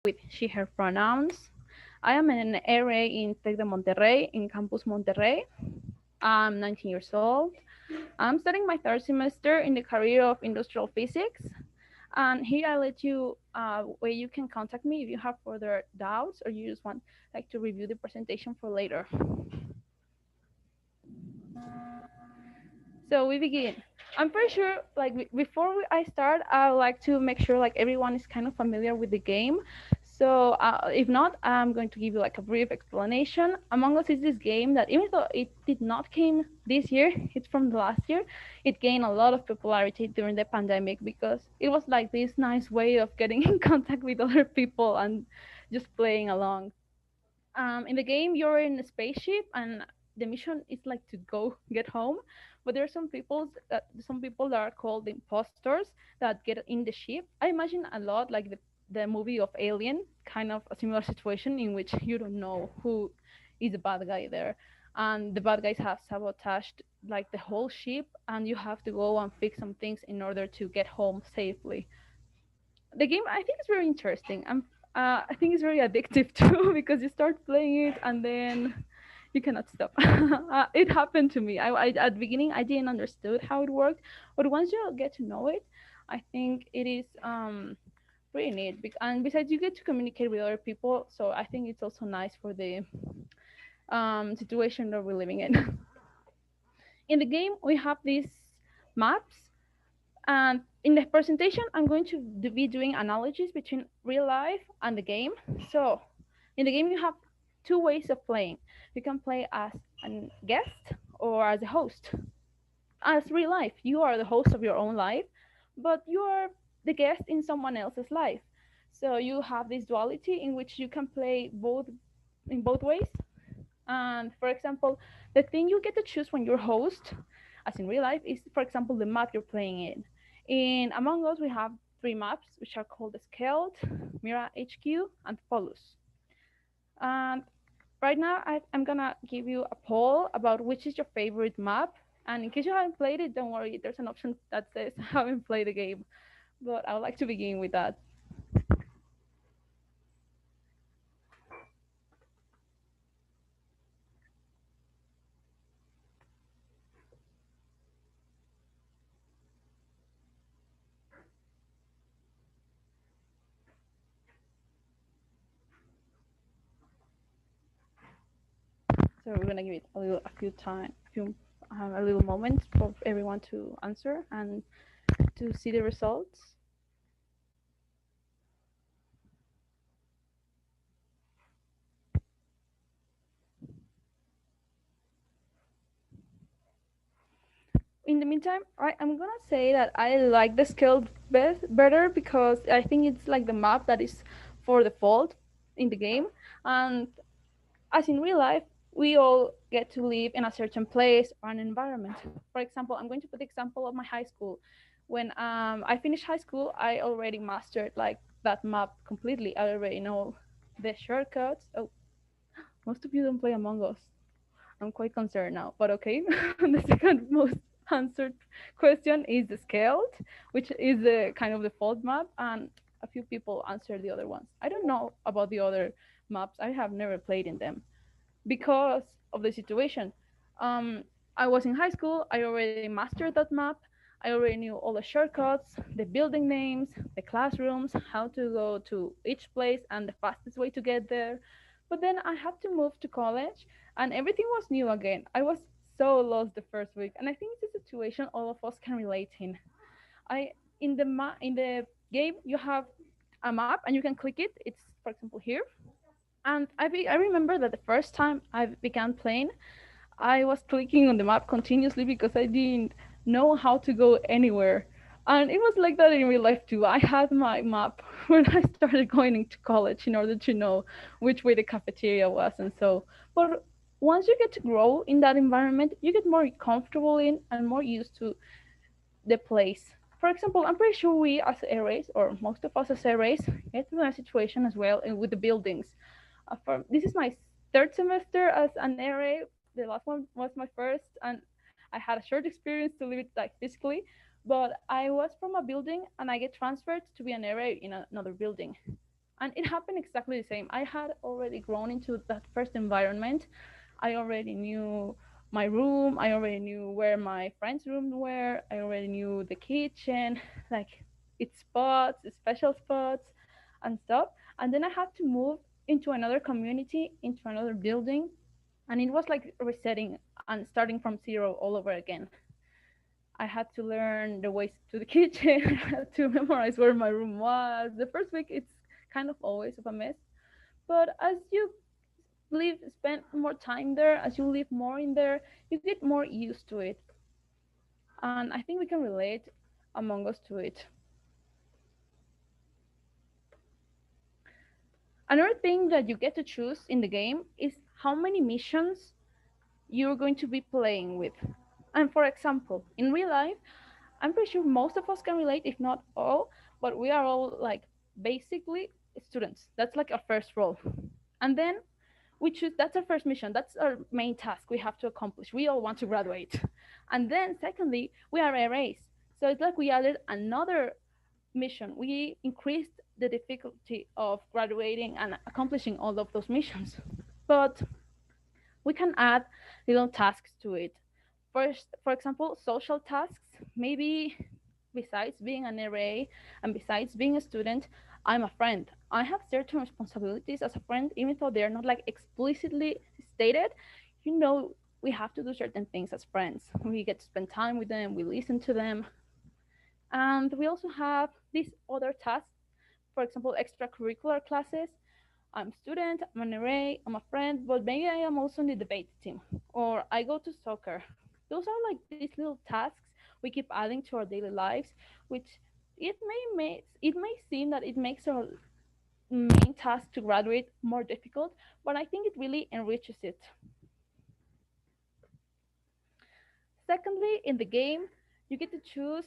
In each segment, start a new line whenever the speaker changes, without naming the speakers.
with she, her pronouns. I am an RA in Tec de Monterrey, in Campus Monterrey. I'm 19 years old. I'm studying my third semester in the career of industrial physics. And here I let you where you can contact me if you have further doubts or you just want like to review the presentation for later. So we begin. I'm pretty sure, like before I start, I would like to make sure like everyone is kind of familiar with the game. So if not, I'm going to give you like a brief explanation. Among Us is this game that even though it did not came this year, it's from the last year. It gained a lot of popularity during the pandemic because it was like this nice way of getting in contact with other people and just playing along. In the game you're in a spaceship and the mission is like to go get home, but there are some people that are called the imposters that get in the ship. I imagine a lot like the movie of Alien, kind of a similar situation in which you don't know who is the bad guy there, and the bad guys have sabotaged like the whole ship, and you have to go and fix some things in order to get home safely. The game I think is very interesting. I think it's very addictive too because you start playing it and then you cannot stop. It happened to me. At the beginning I didn't understood how it worked, but once you get to know it, I think it is pretty neat. And besides, you get to communicate with other people, so I think it's also nice for the situation that we're living in. In the game, we have these maps. And in the presentation, I'm going to be doing analogies between real life and the game. So, in the game, you have two ways of playing. You can play as a guest or as a host. As real life, you are the host of your own life, but you are the guest in someone else's life. So you have this duality in which you can play both in both ways. And for example, the thing you get to choose when you're host, as in real life, is for example the map you're playing in. In Among Us, we have three maps which are called the Skeld, Mira HQ, and Polus. And right now, I'm gonna give you a poll about which is your favorite map. And in case you haven't played it, don't worry, there's an option that says I haven't played the game. But I would like to begin with that. So we're gonna give it a few time, a little moment for everyone to answer and to see the results. In the meantime, I'm gonna say that I like the scale better because I think it's like the map that is for default in the game, and as in real life, we all get to live in a certain place or an environment. For example, I'm going to put the example of my high school. When I finished high school, I already mastered like that map completely. I already know the shortcuts. Oh, most of you don't play Among Us. I'm quite concerned now, but okay. The second most answered question is the scaled, which is the kind of default map, and a few people answered the other ones. I don't know about the other maps. I have never played in them because of the situation. Um, I was in high school. I already mastered that map. I already knew all the shortcuts, the building names, the classrooms, how to go to each place, and the fastest way to get there. But then I had to move to college, and everything was new again. I was so lost the first week, and I think it's a situation all of us can relate in. I in the game you have a map, and you can click it. It's for example here, and I remember that the first time I began playing, I was clicking on the map continuously because I didn't know how to go anywhere. And it was like that in real life too. I had my map when I started going into college in order to know which way the cafeteria was and so. But once you get to grow in that environment, you get more comfortable in and more used to the place. For example, I'm pretty sure we as arrays, or most of us as arrays, get to a situation as well with the buildings. This is my third semester as an array. The last one was my first, and I had a short experience to live it like physically. But I was from a building, and I get transferred to be an array in another building. And it happened exactly the same. I had already grown into that first environment. I already knew my room. I already knew where my friends' rooms were. I already knew the kitchen, like its spots, its special spots, and stuff. And then I had to move into another community, into another building, and it was like resetting and starting from zero all over again. I had to learn the ways to the kitchen. I had to memorize where my room was. The first week, it's kind of always of a mess. But as you spend more time there, as you live more in there, you get more used to it. And I think we can relate among us to it. Another thing that you get to choose in the game is how many missions you're going to be playing with. And for example, in real life, I'm pretty sure most of us can relate, if not all, but we are all like basically students. That's like our first role. And then we choose, that's our first mission. That's our main task we have to accomplish. We all want to graduate. And then secondly, we are erased. So it's like we added another mission. We increased the difficulty of graduating and accomplishing all of those missions. But we can add little tasks to it. First, for example, social tasks. Maybe besides being an RA and besides being a student, I'm a friend. I have certain responsibilities as a friend, even though they're not like explicitly stated. You know, we have to do certain things as friends. We get to spend time with them, we listen to them. And we also have these other tasks, for example, extracurricular classes. I'm a student, I'm an RA, I'm a friend, but maybe I am also in the debate team, or I go to soccer. Those are like these little tasks we keep adding to our daily lives, which it may seem that it makes our main task to graduate more difficult, but I think it really enriches it. Secondly, in the game, you get to choose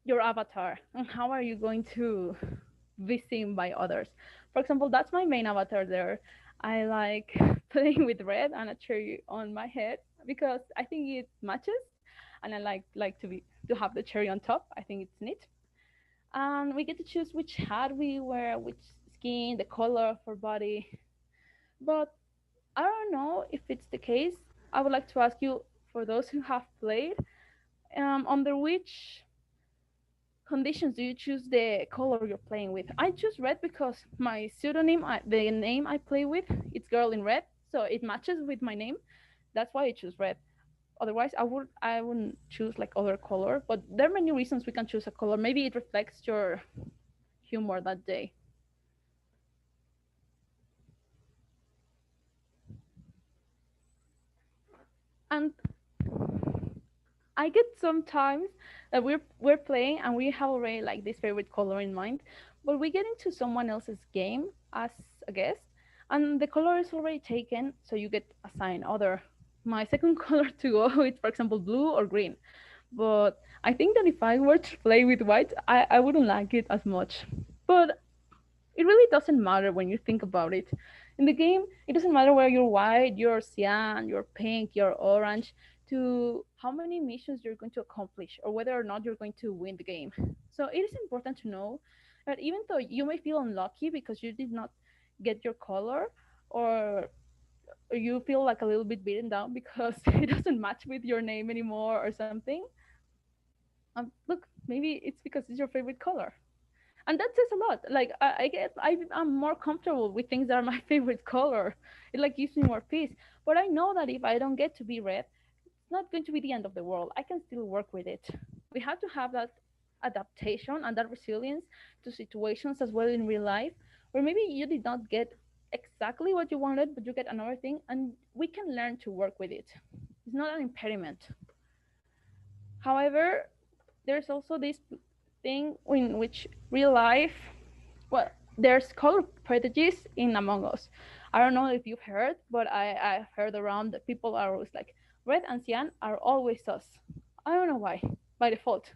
your avatar and how are you going to be seen by others. For example, that's my main avatar there. I like playing with red and a cherry on my head because I think it matches, and I like to have the cherry on top. I think it's neat. And we get to choose which hat we wear, which skin, the color of our body. But I don't know if it's the case. I would like to ask you, for those who have played, under which conditions do you choose the color you're playing with? I choose red because my pseudonym, the name I play with, it's girl in red, so it matches with my name. That's why I choose red. Otherwise, I wouldn't choose like other color. But there are many reasons we can choose a color. Maybe it reflects your humor that day. And I get sometimes that we're playing and we have already like this favorite color in mind, but we get into someone else's game as a guest, and the color is already taken, so you get assigned other. My second color to go is, for example, blue or green. But I think that if I were to play with white, I wouldn't like it as much. But it really doesn't matter when you think about it. In the game, it doesn't matter whether you're white, you're cyan, you're pink, you're orange, to how many missions you're going to accomplish or whether or not you're going to win the game. So it is important to know that even though you may feel unlucky because you did not get your color, or you feel like a little bit beaten down because it doesn't match with your name anymore or something, look, maybe it's because it's your favorite color, and that says a lot. Like I'm more comfortable with things that are my favorite color. It like gives me more peace. But I know that if I don't get to be red, it's not going to be the end of the world. I can still work with it. We have to have that adaptation and that resilience to situations as well in real life, where maybe you did not get exactly what you wanted, but you get another thing, and we can learn to work with it. It's not an impediment. However, there's also this thing in which real life, well, there's color prejudice in Among Us. I don't know if you've heard, but I've heard around that people are always like, red and cyan are always sus. I don't know why, by default.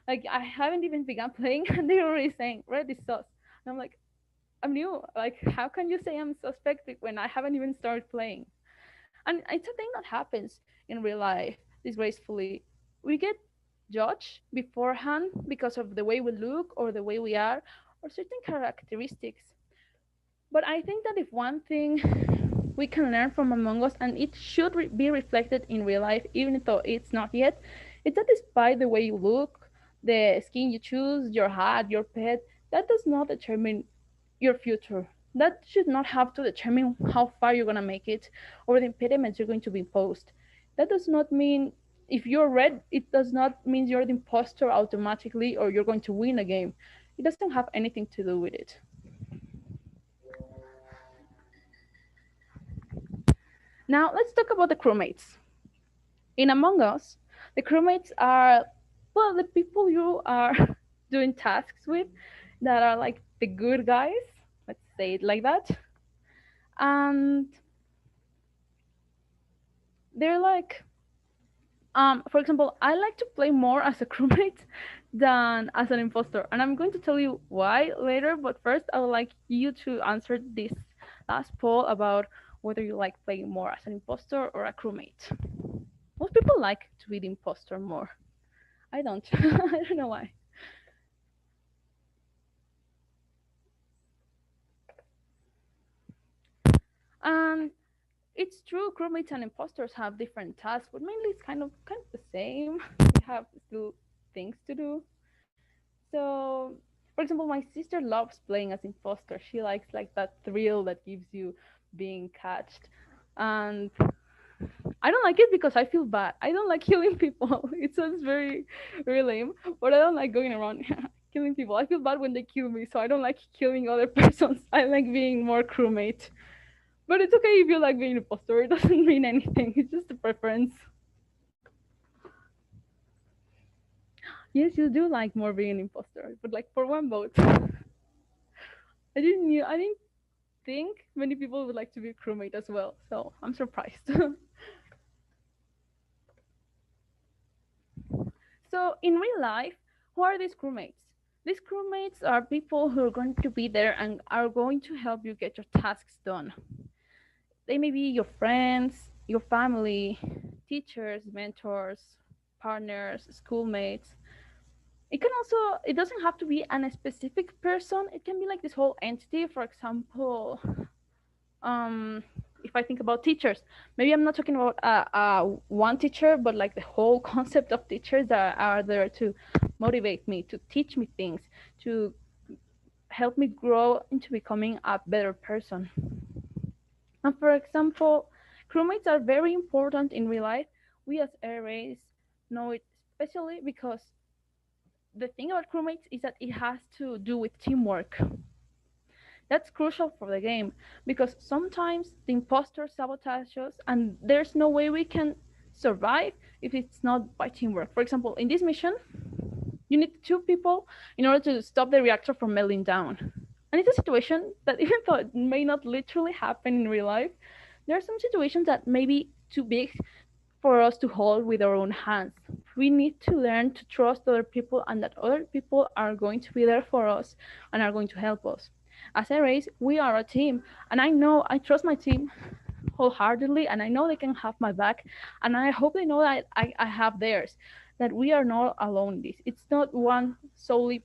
Like, I haven't even begun playing, and they're already saying red is sus. And I'm like, I'm new. Like, how can you say I'm suspect when I haven't even started playing? And it's a thing that happens in real life, disgracefully. We get judged beforehand because of the way we look or the way we are or certain characteristics. But I think that if one thing we can learn from Among Us, and it should be reflected in real life, even though it's not yet, it's that despite the way you look, the skin you choose, your hat, your pet, that does not determine your future. That should not have to determine how far you're gonna make it or the impediments you're going to be imposed. That does not mean if you're red, it does not mean you're the imposter automatically or you're going to win a game. It doesn't have anything to do with it. Now let's talk about the crewmates. In Among Us, the crewmates are, well, the people you are doing tasks with that are like the good guys. Let's say it like that. And they're like, for example, I like to play more as a crewmate than as an imposter. And I'm going to tell you why later, but first I would like you to answer this last poll about whether you like playing more as an imposter or a crewmate. Most people like to be the imposter more. I don't. I don't know why. And it's true, crewmates and imposters have different tasks, but mainly it's kind of the same. They have still things to do. So, for example, my sister loves playing as imposter. She likes like that thrill that gives you being catched. And I don't like it because I feel bad. I don't like killing people. It sounds very lame, but I don't like going around killing people. I feel bad when they kill me, so I don't like killing other persons. I like being more crewmate. But it's okay if you like being imposter. It doesn't mean anything. It's just a preference. Yes, you do like more being an imposter, but like for one vote. I didn't think many people would like to be a crewmate as well, so I'm surprised. So in real life, who are these crewmates? These crewmates are people who are going to be there and are going to help you get your tasks done. They may be your friends, your family, teachers, mentors, partners, schoolmates. It doesn't have to be an specific person. It can be like this whole entity. For example, um if I think about teachers, maybe I'm not talking about one teacher, but like the whole concept of teachers that are there to motivate me, to teach me things, to help me grow into becoming a better person. And for example, crewmates are very important in real life. We as RAs know it, especially because the thing about crewmates is that it has to do with teamwork. That's crucial for the game because sometimes the imposter sabotages us and there's no way we can survive if it's not by teamwork. For example, in this mission, you need two people in order to stop the reactor from melting down. And it's a situation that, even though it may not literally happen in real life, there are some situations that may be too big for us to hold with our own hands. We need to learn to trust other people and that other people are going to be there for us and are going to help us. As a race, we are a team, and I know I trust my team wholeheartedly, and I know they can have my back, and I hope they know that I have theirs, that we are not alone in this. It's not one solely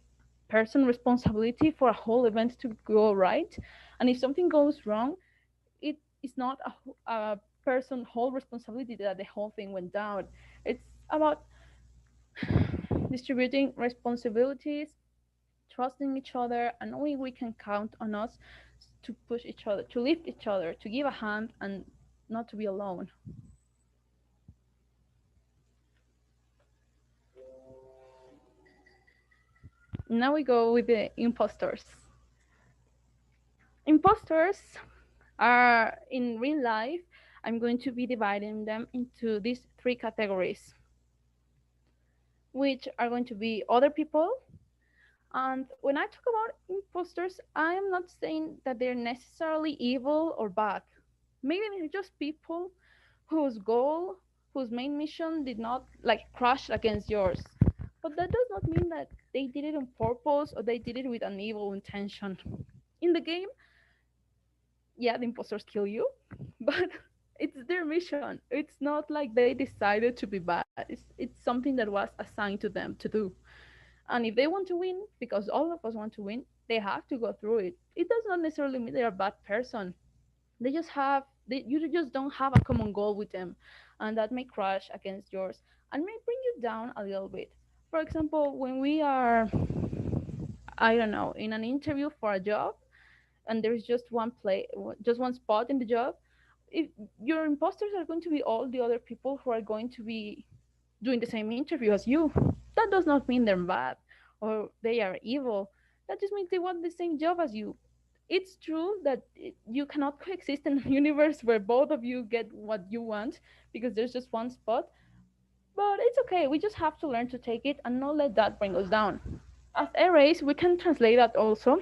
person responsibility for a whole event to go right, and if something goes wrong, it is not a person whole responsibility that the whole thing went down. It's about distributing responsibilities, trusting each other, and knowing we can count on us to push each other, to lift each other, to give a hand, and not to be alone. Now we go with the imposters. Imposters are in real life, I'm going to be dividing them into these three categories, which are going to be other people. And when I talk about imposters, I am not saying that they're necessarily evil or bad. Maybe they're just people whose goal, whose main mission did not like crash against yours. But that does not mean that they did it on purpose or they did it with an evil intention. In the game, yeah, the imposters kill you, but it's their mission. It's not like they decided to be bad. It's something that was assigned to them to do. And if they want to win, because all of us want to win, they have to go through it. it does not necessarily mean they're a bad person. You just don't have a common goal with them, and that may crash against yours and may bring you down a little bit. For example, when we are, I don't know, in an interview for a job, and there's just one spot in the job, if your imposters are going to be all the other people who are going to be doing the same interview as you. That does not mean they're bad or they are evil. That just means they want the same job as you. It's true that you cannot coexist in a universe where both of you get what you want because there's just one spot, but it's okay. We just have to learn to take it and not let that bring us down. As erase, we can translate that also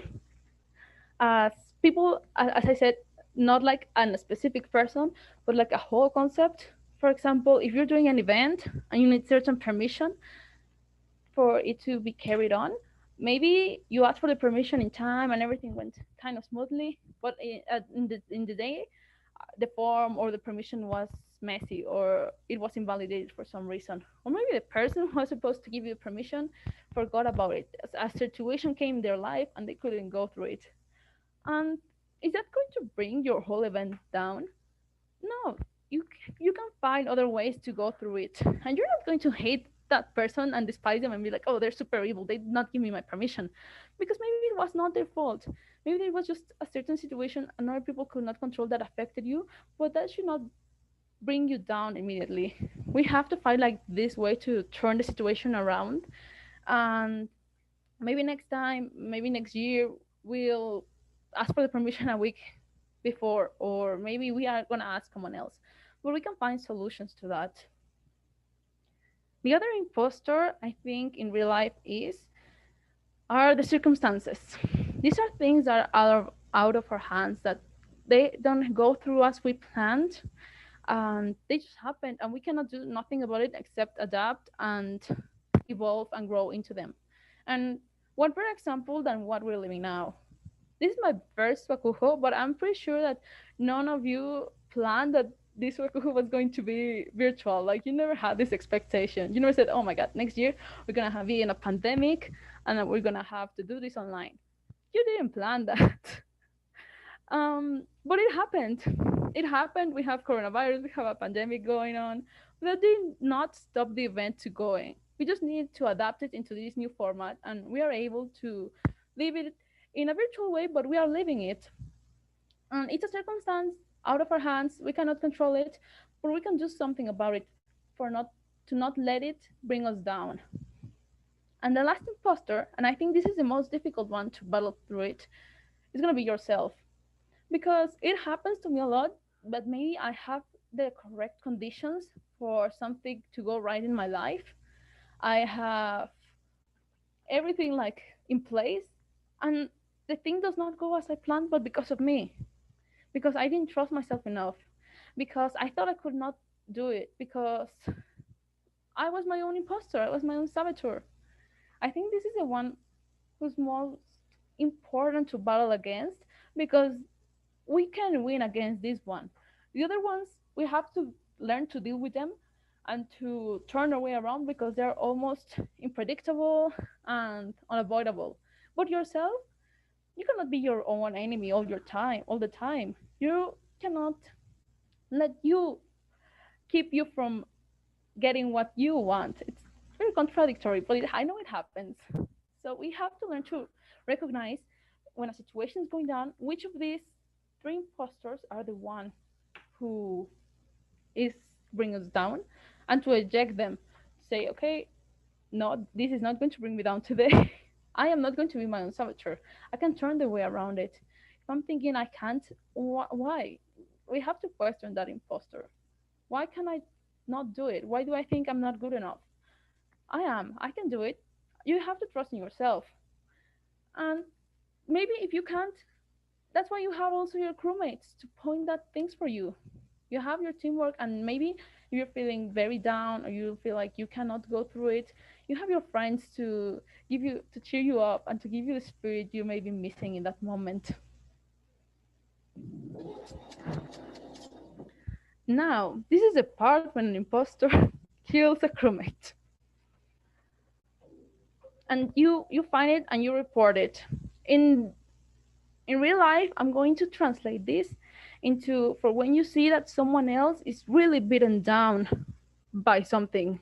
as people, as I said, not like a specific person, but like a whole concept. For example, if you're doing an event and you need certain permission for it to be carried on, maybe you asked for the permission in time and everything went kind of smoothly, but in the day, the form or the permission was messy or it was invalidated for some reason. Or maybe the person who was supposed to give you permission forgot about it. A situation came in their life and they couldn't go through it. And is that going to bring your whole event down? No, you can find other ways to go through it, and you're not going to hate that person and despise them and be like, oh, they're super evil. They did not give me my permission, because maybe it was not their fault. Maybe it was just a certain situation and other people could not control that affected you, but that should not bring you down immediately. We have to find like this way to turn the situation around, and maybe next time, maybe next year, we'll ask for the permission a week before, or maybe we are gonna ask someone else. But we can find solutions to that. The other imposter, I think, in real life are the circumstances. These are things that are out of our hands, that they don't go through as we planned, and they just happen, and we cannot do nothing about it except adapt and evolve and grow into them. And what better example than what we're living now? This is my first Wakuho, but I'm pretty sure that none of you planned that this Wakuho was going to be virtual. Like, you never had this expectation. You never said, oh my God, next year we're going to be in a pandemic and then we're going to have to do this online. You didn't plan that. But it happened. It happened. We have coronavirus, we have a pandemic going on. That did not stop the event to going. We just need to adapt it into this new format, and we are able to live it in a virtual way, but we are living it. And it's a circumstance out of our hands. We cannot control it, but we can do something about it for not to not let it bring us down. And the last imposter, and I think this is the most difficult one to battle through it, is gonna be yourself. Because it happens to me a lot, but maybe I have the correct conditions for something to go right in my life. I have everything like in place, and the thing does not go as I planned, but because of me, because I didn't trust myself enough, because I thought I could not do it, because I was my own imposter, I was my own saboteur. I think this is the one who's most important to battle against, because we can win against this one. The other ones, we have to learn to deal with them and to turn our way around, because they're almost unpredictable and unavoidable. But yourself, you cannot be your own enemy all the time. You cannot let you keep you from getting what you want. It's very contradictory, but I know it happens. So we have to learn to recognize when a situation is going down, which of these three imposters are the one who is bringing us down, and to eject them. Say, okay, no, this is not going to bring me down today. I am not going to be my own saboteur. I can turn the way around it. If I'm thinking I can't, why? We have to question that imposter. Why can I not do it? Why do I think I'm not good enough? I am. I can do it. You have to trust in yourself. And maybe if you can't, that's why you have also your crewmates to point that things for you. You have your teamwork, and maybe if you're feeling very down or you feel like you cannot go through it, you have your friends to cheer you up and to give you the spirit you may be missing in that moment. Now, this is the part when an imposter kills a crewmate. And you find it and you report it. In In real life, I'm going to translate this into for when you see that someone else is really beaten down by something.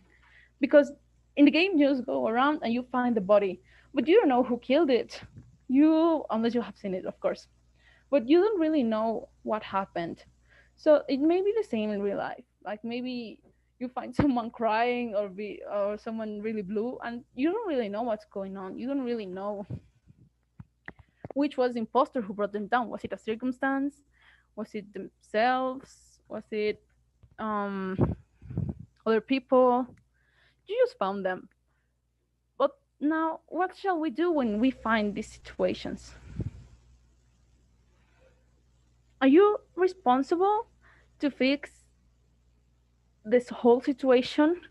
Because in the game, you just go around and you find the body, but you don't know who killed it. You, unless you have seen it, of course, but you don't really know what happened. So it may be the same in real life. Like maybe you find someone crying or someone really blue, and you don't really know what's going on. You don't really know which was the imposter who brought them down. Was it a circumstance? Was it themselves? Was it um, other people? You just found them. But now, what shall we do when we find these situations? Are you responsible to fix this whole situation?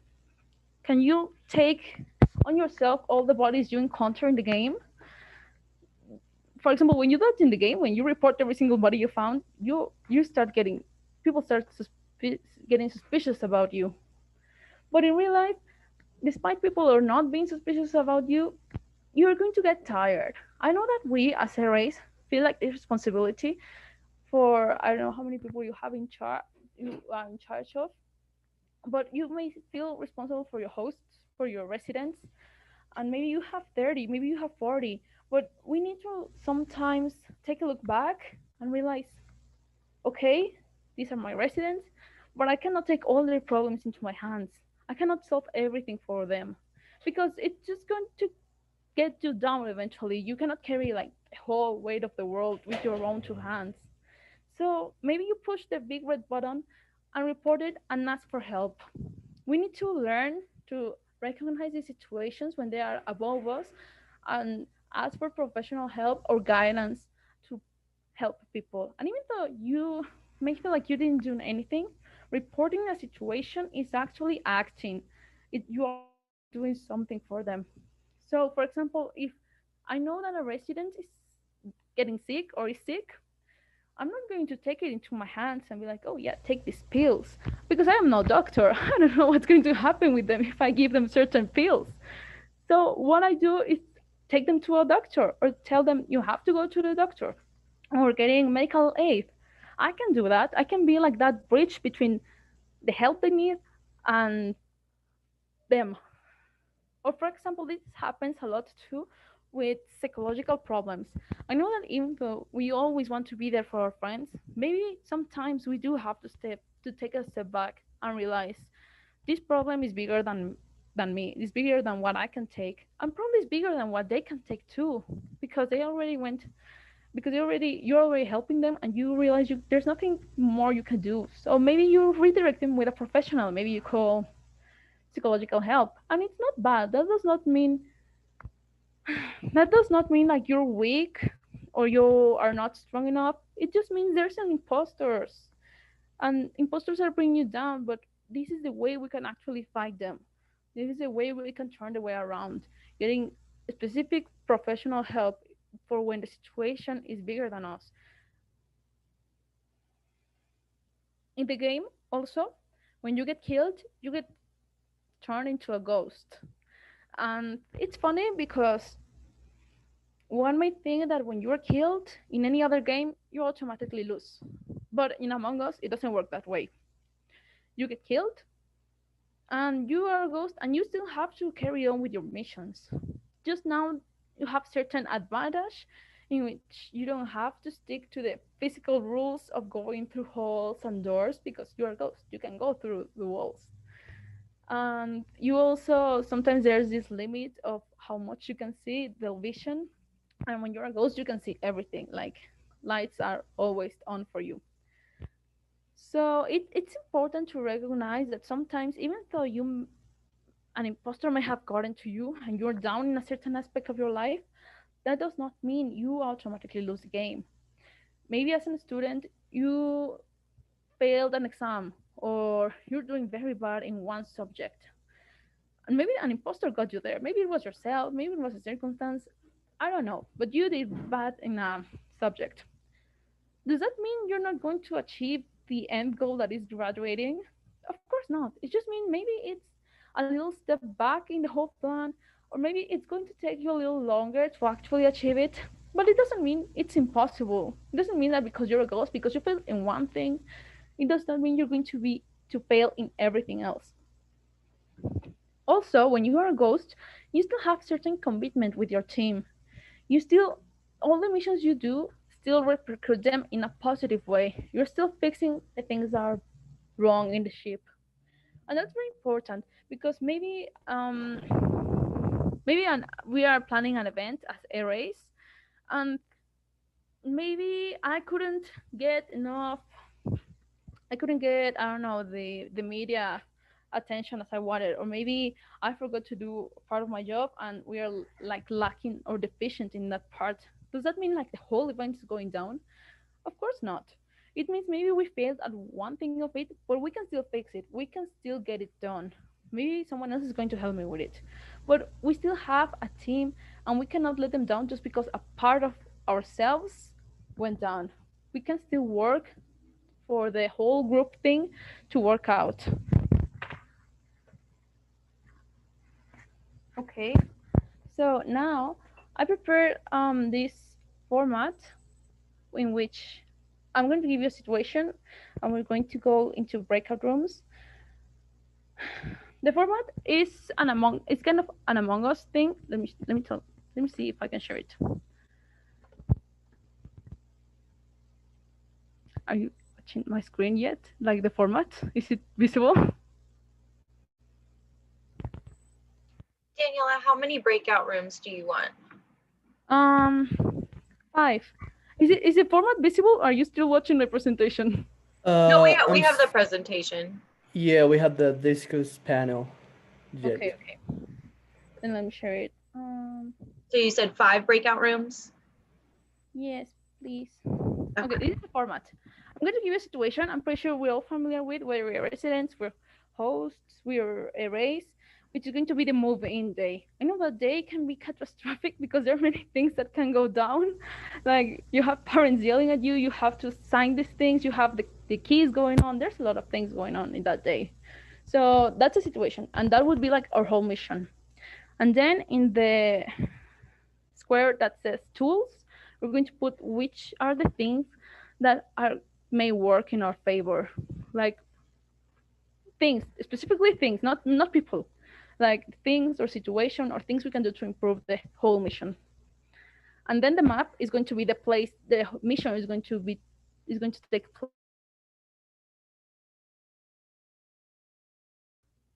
Can you take on yourself all the bodies you encounter in the game? For example, when you do it in the game, when you report every single body you found, you start getting people start getting suspicious about you. But in real life, despite people are not being suspicious about you, you're going to get tired. I know that we as a race feel like the responsibility for I don't know how many people you are in charge of, but you may feel responsible for your hosts, for your residents, and maybe you have 30, maybe you have 40, but we need to sometimes take a look back and realize, okay, these are my residents, but I cannot take all their problems into my hands. I cannot solve everything for them because it's just going to get you down eventually. You cannot carry like the whole weight of the world with your own two hands. So maybe you push the big red button and report it and ask for help. We need to learn to recognize these situations when they are above us and ask for professional help or guidance to help people. And even though you may feel like you didn't do anything, reporting a situation is actually acting. You are actually doing something for them. So, for example, if I know that a resident is getting sick or is sick, I'm not going to take it into my hands and be like, oh, yeah, take these pills. Because I am no doctor. I don't know what's going to happen with them if I give them certain pills. So, what I do is take them to a doctor or tell them you have to go to the doctor or getting medical aid. I can do that. I can be like that bridge between the help they need and them. Or, for example, this happens a lot too with psychological problems. I know that even though we always want to be there for our friends, maybe sometimes we do have to take a step back and realize this problem is bigger than me. It's bigger than what I can take, and probably it's bigger than what they can take too, because they already went because you're already helping them and you realize there's nothing more you can do. So maybe you redirect them with a professional. Maybe you call psychological help, and it's not bad. That does not mean like you're weak or you are not strong enough. It just means there's an imposters, and imposters are bringing you down. But this is the way we can actually fight them. This is the way we can turn the way around, getting specific professional help for when the situation is bigger than us. In the game, also, when you get killed, you get turned into a ghost. And it's funny because one might think that when you are killed in any other game, you automatically lose. But in Among Us, it doesn't work that way. You get killed, and you are a ghost, and you still have to carry on with your missions. Just now, you have certain advantage in which you don't have to stick to the physical rules of going through halls and doors because you're a ghost. You can go through the walls. And you also sometimes there's this limit of how much you can see the vision, and when you're a ghost you can see everything, like lights are always on for you. So it's important to recognize that sometimes even though an imposter may have gotten to you and you're down in a certain aspect of your life, that does not mean you automatically lose the game. Maybe as a student you failed an exam or you're doing very bad in one subject, and maybe an imposter got you there. Maybe it was yourself, maybe it was a circumstance, I don't know, but you did bad in a subject. Does that mean you're not going to achieve the end goal that is graduating? Of course not. It just means maybe it's a little step back in the whole plan, or maybe it's going to take you a little longer to actually achieve it. But it doesn't mean it's impossible. It doesn't mean that because you're a ghost, because you fail in one thing, it does not mean you're going to fail in everything else. Also, when you are a ghost, you still have certain commitment with your team. You still, all the missions you do, still repercute them in a positive way. You're still fixing the things that are wrong in the ship, and that's very important because we are planning an event as a race, and maybe get enough I couldn't get, I don't know, the media attention as I wanted, or maybe I forgot to do part of my job and we are like lacking or deficient in that part. Does that mean like the whole event is going down? Of course not. It means maybe we failed at one thing of it, but we can still fix it. We can still get it done. Maybe someone else is going to help me with it. But we still have a team and we cannot let them down just because a part of ourselves went down. We can still work for the whole group thing to work out. Okay, so now I prepared this format in which I'm going to give you a situation and we're going to go into breakout rooms. The format is it's kind of an Among Us thing. Let me see if I can share it. Are you watching my screen yet? Like the format? Is it visible?
Daniela, how many breakout rooms do you want?
Um, 5. Is the format visible? Or are you still watching the presentation?
No,
I'm
we have the presentation.
yeah, we have the discus panel
Okay,
yet.
okay. Then let me share it.
So you said 5 breakout rooms?
Yes, please. Okay,
Okay.
this is the format. I'm going to give you a situation I'm pretty sure we're all familiar with, whether we're residents, we're hosts, we're a race, which is going to be the move-in day. I know that day can be catastrophic because there are many things that can go down. Like you have parents yelling at you, you have to sign these things, you have the keys going on. There's a lot of things going on in that day. So that's a situation, and that would be like our whole mission. And then in the square that says tools, we're going to put which are the things that are may work in our favor. Like things, specifically things, not people. Like things or situation or things we can do to improve the whole mission. And then the map is going to be the place the mission is going to take place.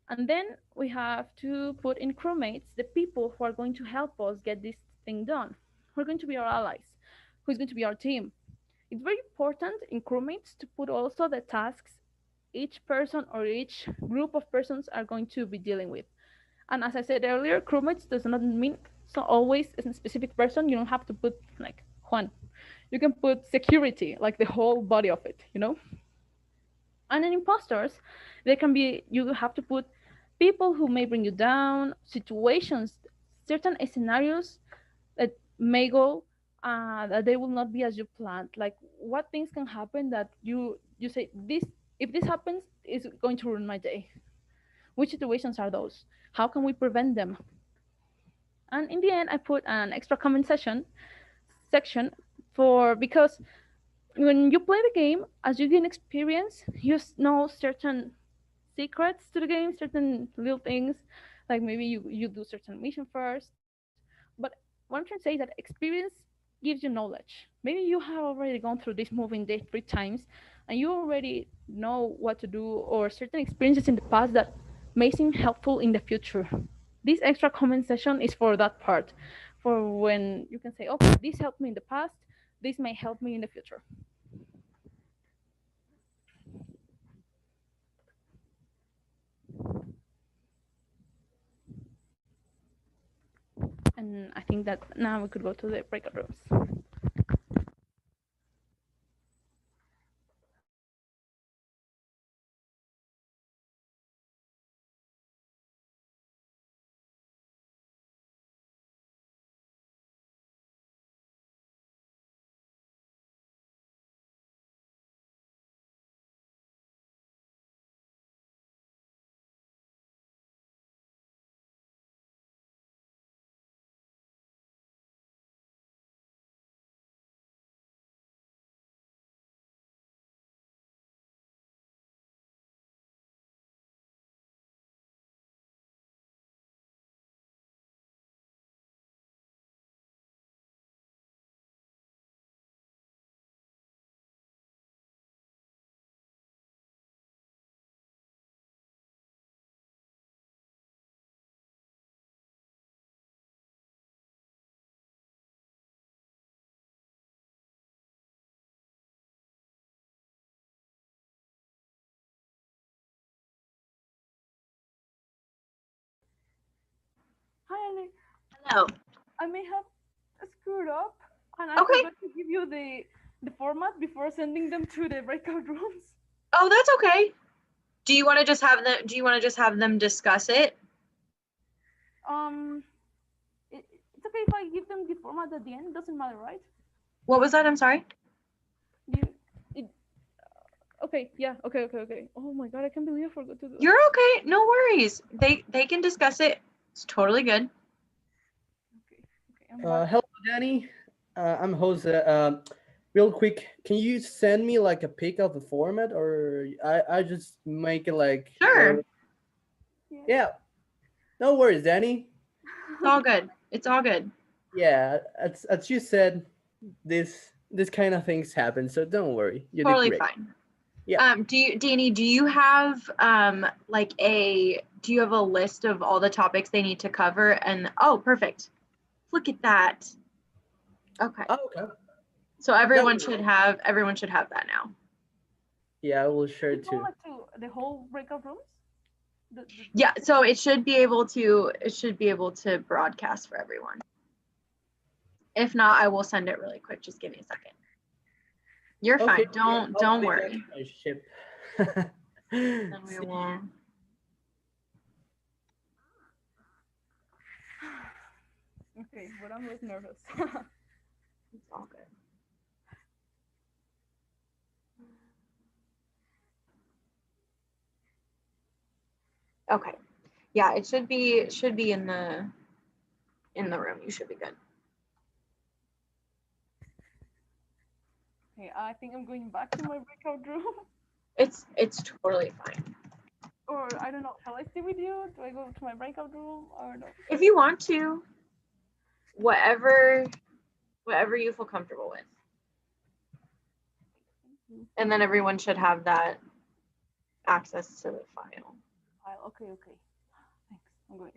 And then we have to put in crewmates the people who are going to help us get this thing done. Who are going to be our allies? Who's going to be our team? It's very important in crewmates to put also the tasks each person or each group of persons are going to be dealing with. And as I said earlier, crewmates does not mean so always a specific person. You don't have to put like Juan. You can put security, like the whole body of it, you know? And in imposters, they can be you have to put people who may bring you down, situations, certain scenarios that may go that they will not be as you planned. Like what things can happen that you say this if this happens is going to ruin my day. Which situations are those? How can we prevent them? And in the end, I put an extra comment section for because when you play the game, as you gain experience, you know certain secrets to the game, certain little things, like maybe you do certain mission first. But what I'm trying to say is that experience gives you knowledge. Maybe you have already gone through this moving day 3 times, and you already know what to do, or certain experiences in the past that may seem helpful in the future. This extra comment session is for that part, for when you can say, okay, this helped me in the past, this may help me in the future. And I think that now we could go to the breakout rooms. Riley,
Hello.
I may have screwed up, and I
Okay.
forgot to give you the format before sending them to the breakout rooms.
Oh, that's okay. Do you want to just have them? Do you want to just have them discuss it?
Um, it's okay if I give them the format at the end. It doesn't matter, right?
What was that? I'm sorry.
You, it, okay, yeah, okay. Oh my god, I can't believe I forgot to do that.
You're okay. No worries. They can discuss it. It's totally good.
Okay, I'm back.
Hello, Danny. I'm Jose. Real quick, can you send me like a pic of the format, or I just make it like
Sure.
yeah. No worries, Danny.
It's all good. It's all good.
Yeah, as you said, this kind of things happen, so don't worry. You did
Totally
great.
fine.
Yeah.
Danny, do you have like do you have a list of all the topics they need to cover? And oh, perfect. Look at that. Okay.
Oh, okay.
So everyone should have that now.
Yeah, I will share
It's
too.
all like to the whole breakout rooms.
Yeah, so it should be able to broadcast for everyone. If not, I will send it really quick. Just give me a second. You're
Okay.
fine. Don't worry.
I ship.
Then we will.
Okay, but I'm less nervous.
It's all good. Okay. Yeah, it should be in the room. You should be good.
Okay, I think I'm going back to my breakout room.
It's totally fine.
Or I don't know, shall I stay with you? Do I go to my breakout room or no?
If you want to, whatever you feel comfortable with. And then everyone should have that access to the file.
Okay. Thanks. I'm going.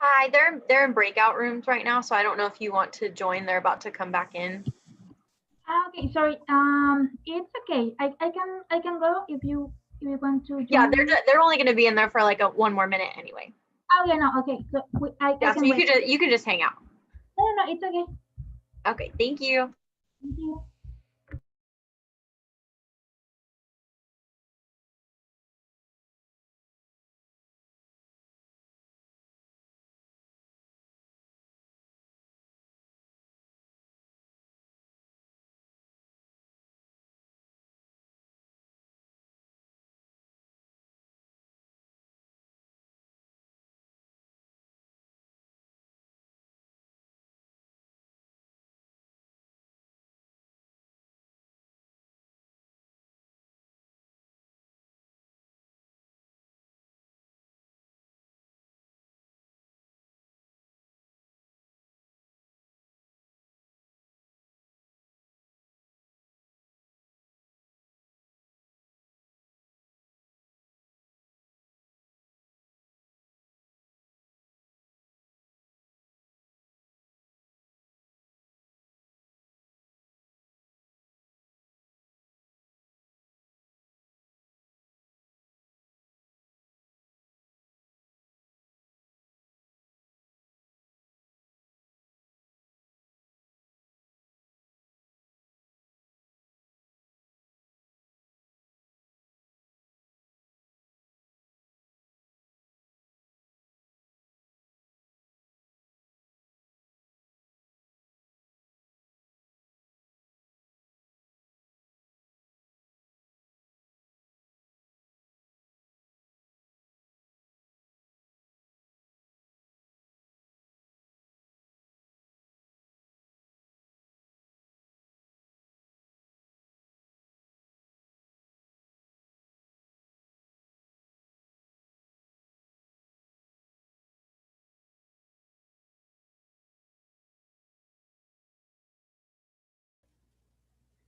Hi, they're in breakout rooms right now, so I don't know if you want to join. They're about to come back in.
Okay, sorry. It's okay. I can go if you want to
Yeah,
join me.
they're only going to be in there for like one more minute anyway.
Oh yeah, no, okay. So I
Yeah, so
can wait.
you could just hang out.
No, no, no, it's okay.
Okay, thank you.
Thank you.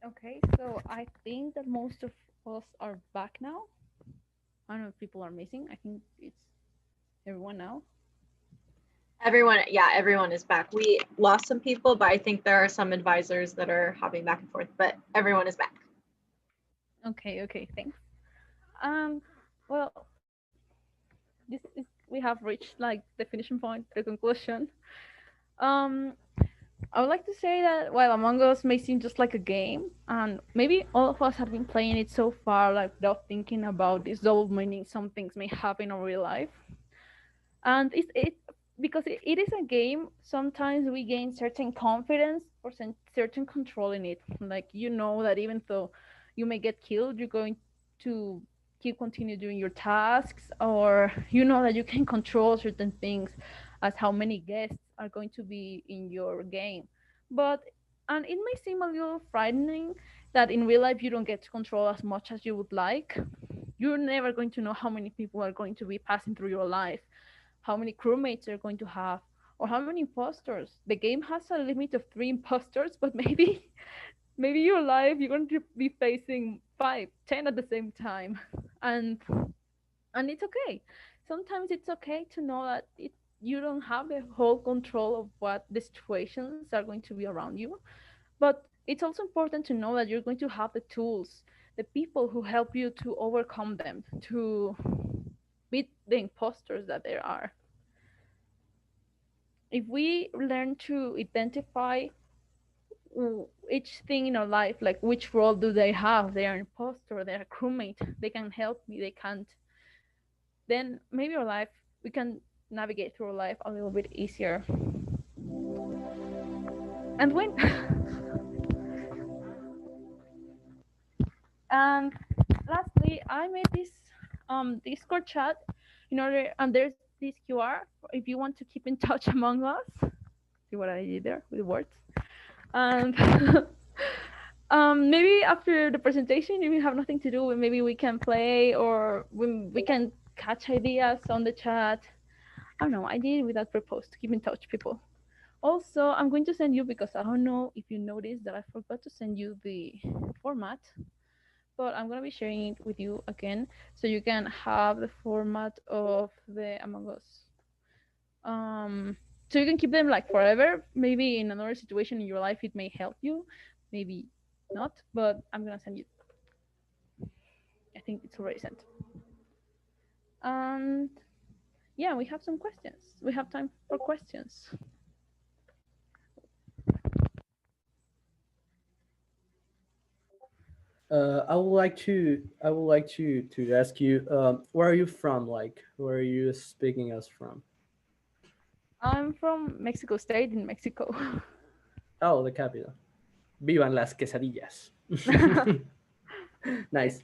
Okay, so I think that most of us are back now. I don't know if people are missing. I think it's everyone now.
Everyone is back. We lost some people, but I think there are some advisors that are hopping back and forth, but everyone is back.
Okay, okay, thanks. Um, well, this is we have reached like the finishing point, the conclusion. Um, I would like to say that while Among Us may seem just like a game, and maybe all of us have been playing it so far, like without thinking about this double meaning, some things may happen in real life. And it because it is a game. Sometimes we gain certain confidence or certain control in it. Like you know that even though you may get killed, you're going to keep continue doing your tasks, or you know that you can control certain things, as how many guests are going to be in your game. But and it may seem a little frightening that in real life you don't get to control as much as you would like. You're never going to know how many people are going to be passing through your life, how many crewmates you're going to have, or how many imposters. The game has a limit of 3 imposters, but maybe your life you're going to be facing 5, 10 at the same time, and it's okay. Sometimes it's okay to know that you don't have the whole control of what the situations are going to be around you, but it's also important to know that you're going to have the tools, the people who help you to overcome them, to beat the imposters that there are. If we learn to identify each thing in our life, like which role do they have, they are an imposter, they're a crewmate, they can help me, they can't, then maybe our life, we can navigate through our life a little bit easier. And when and lastly, I made this Discord chat in order, and there's this QR if you want to keep in touch among us. See what I did there with the words. And maybe after the presentation, if you have nothing to do, maybe we can play, or we can catch ideas on the chat. I don't know. I did it without purpose to keep in touch, people. Also, I'm going to send you, because I don't know if you noticed that I forgot to send you the format, but I'm going to be sharing it with you again so you can have the format of the Among Us So you can keep them like forever. Maybe in another situation in your life it may help you, maybe not, but I'm gonna send you. I think it's already sent. And yeah, we have some questions. We have time for questions.
I would like to ask you, where are you from? Like, where are you speaking us from?
I'm from Mexico State in Mexico.
Oh, the capital. Vivan las quesadillas. Nice.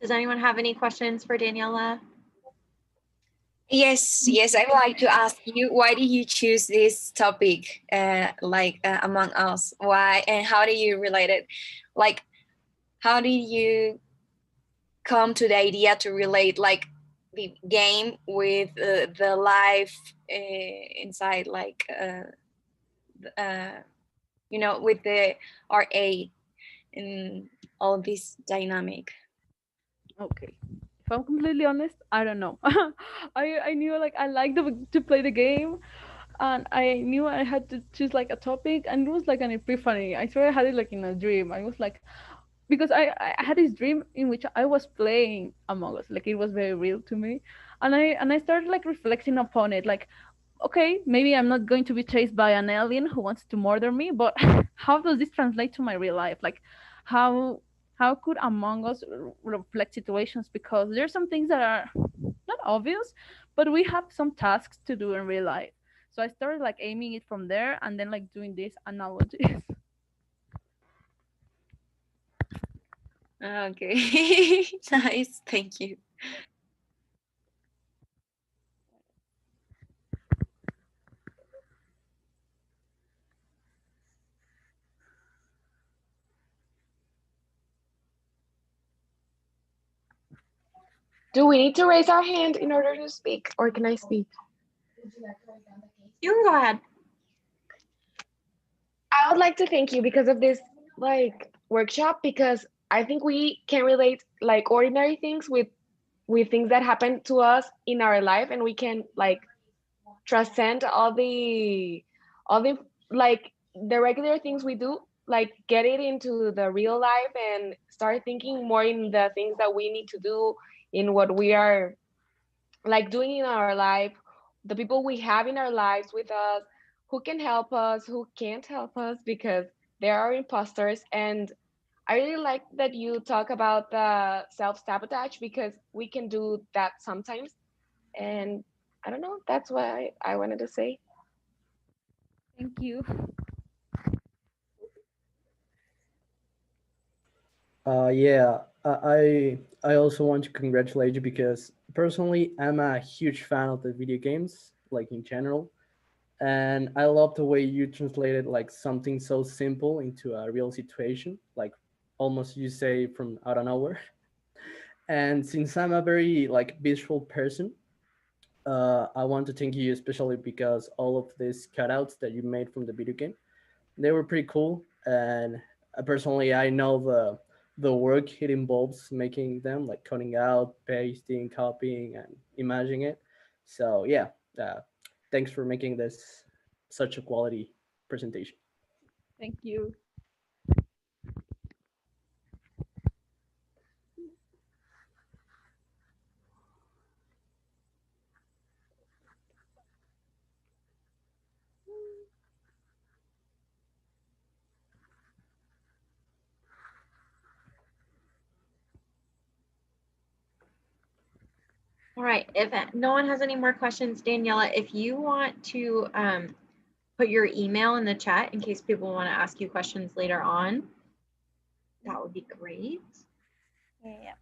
Does anyone have any questions for Daniela?
Yes, I would like to ask you, why did you choose this topic, Among Us? Why and how do you relate it? Like, how did you come to the idea to relate like the game with the life inside, with the RA and all this dynamic?
Okay. If I'm completely honest, I don't know. I knew like I liked to play the game, and I knew I had to choose like a topic, and it was like an epiphany. I swear I had it like in a dream. I was like, because I had this dream in which I was playing Among Us, like it was very real to me, and I started like reflecting upon it, like, okay, maybe I'm not going to be chased by an alien who wants to murder me, but how does this translate to my real life? Like, how how could Among Us reflect situations? Because there's some things that are not obvious, but we have some tasks to do in real life. So I started like aiming it from there, and then like doing these analogies.
Okay. Nice, thank you.
Do we need to raise our hand in order to speak, or can I speak?
You can go ahead.
I would like to thank you because of this workshop, because I think we can relate like ordinary things with things that happen to us in our life, and we can like transcend all the like the regular things we do, like get it into the real life and start thinking more in the things that we need to do, in what we are like doing in our life, the people we have in our lives with us, who can help us, who can't help us, because there are imposters. And I really like that you talk about the self-sabotage, because we can do that sometimes. And I don't know, that's what I wanted to say.
Thank you.
Yeah, I also want to congratulate you because personally I'm a huge fan of the video games, like in general, and I love the way you translated like something so simple into a real situation, like almost you say from out of nowhere. And since I'm a very like visual person, I want to thank you especially because all of these cutouts that you made from the video game, they were pretty cool. And personally, I know the work it involves making them, like cutting out, pasting, copying, and imagining it. So yeah, uh, thanks for making this such a quality presentation.
Thank you.
All right, if no one has any more questions, Daniela, if you want to put your email in the chat in case people want to ask you questions later on, that would be great.
Yeah.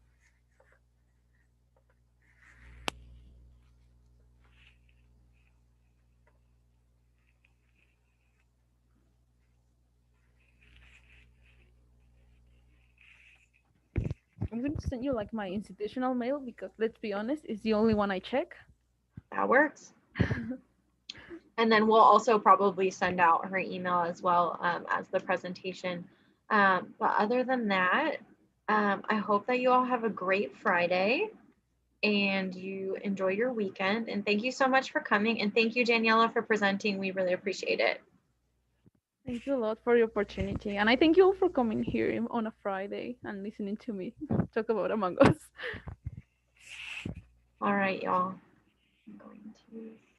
I'm going to send you like my institutional mail because let's be honest, it's the only one I check.
That works. And then we'll also probably send out her email as well as the presentation. But other than that, I hope that you all have a great Friday and you enjoy your weekend. And thank you so much for coming. And thank you, Daniela, for presenting. We really appreciate it.
Thank you a lot for the opportunity. And I thank you all for coming here on a Friday and listening to me talk about Among Us.
All right, y'all. I'm going to